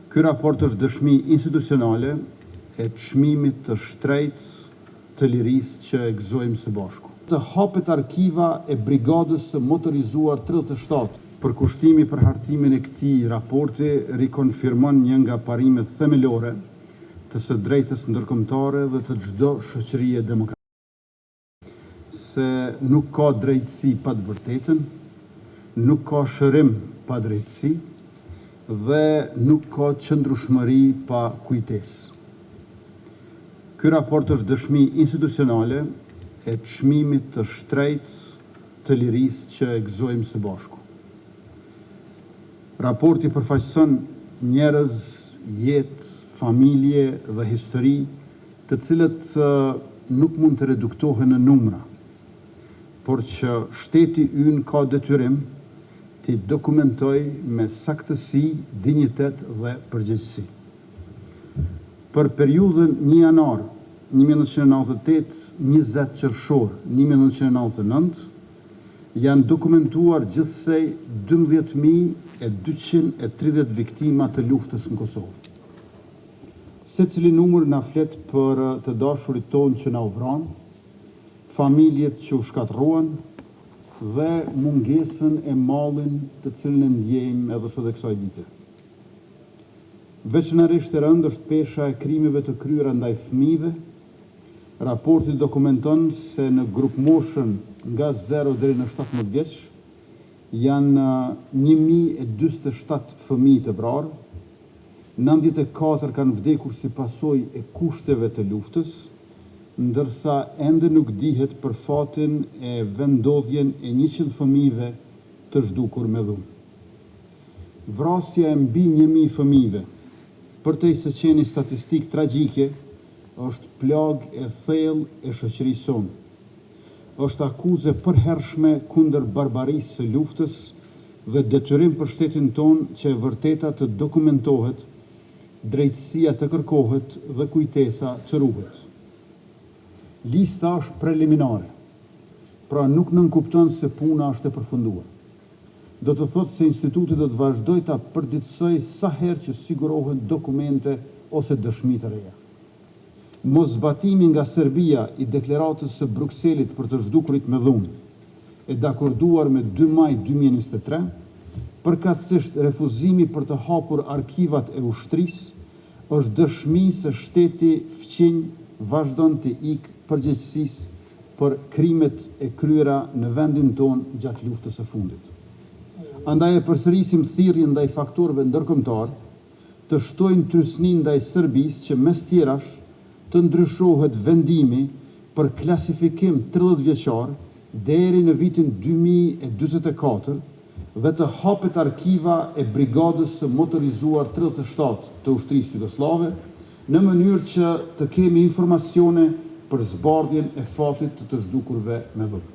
Ky raport është dëshmi institucionale e çmimit të shtrejtë të lirisë që e gëzojmë së bashku. Të hapet arkiva e Brigadës së Motorizuar 37. Përkushtimi për hartimin e këtij raporti rikonfirmon një nga parimet themelore të së drejtës ndërkombëtare dhe të çdo shoqërie demokratike. Se nuk ka drejtësi pa të vërtetën, nuk ka shërim pa drejtësi dhe nuk ka qëndrueshmëri pa kujtesë. Ky raport është dëshmi institucionale e çmimit të shtrejtë të lirisë që e gëzojmë së bashku. Raporti përfaqëson njerëz, jetë, familje dhe histori, të cilët nuk mund të reduktohen në numra, por që shteti ynë ka detyrim t'i dokumentoj me saktësi, dinjitet dhe përgjegjësi. Për periudhën 1 janar 1998, 20 qershor 1999, janë dokumentuar gjithsej 12.230 viktima të luftës në Kosovë. Secili numër na flet për të dashurit tonë që na u vranë, familjet që u shkatërruan dhe mungesën e mallin të cilën e ndjejmë edhe sot e kësaj dite. Veçanërisht e rëndë është pesha e krimeve të kryera ndaj fëmijëve. Raporti dokumenton se në grup moshën nga 0 deri në 17 vjeç janë 1047 fëmijë të vrarë, 94 kanë vdekur si pasojë e kushteve të luftës, ndërsa ende nuk dihet për fatin e vendodhjen e 100 fëmijëve të zhdukur me dhunë. Vrasja e mbi 1000 fëmijëve, përtej se qeni statistikë tragjike, është plagë e thellë e shoqërisë sonë. Është akuzë e përhershme kundër barbarisë së luftës dhe detyrim për shtetin tonë që e vërteta të dokumentohet, drejtësia të kërkohet dhe kujtesa të ruhet. Lista është preliminare, pra nuk nënkupton se puna është e përfunduar. Do të thotë se instituti do të vazhdojë ta përditësojë sa herë që sigurohen dokumente ose dëshmi të reja. Moszbatimi nga Serbia i deklaratës së Brukselit për të zhdukurit me dhunë, e dakorduar me 2 maj 2023, përkatësisht refuzimi për të hapur arkivat e ushtrisë, është dëshmi se shteti fqinj vazhdon të ikë përgjegjësisë për krimet e kryera në vendin tonë gjatë luftës së fundit. Andaj e përsërisim thirrjen ndaj faktorëve ndërkombëtar të shtojnë trysnin ndaj Serbisë që mes tjerash të ndryshohet vendimi për klasifikim 30 vjeçar deri në vitin 2044 dhe të hapet arkiva e Brigadës së Motorizuar 37 të ushtrisë jugoslave në mënyrë që të kemi informacione për zbardhjen e fatit të zhdukurve me dhunë.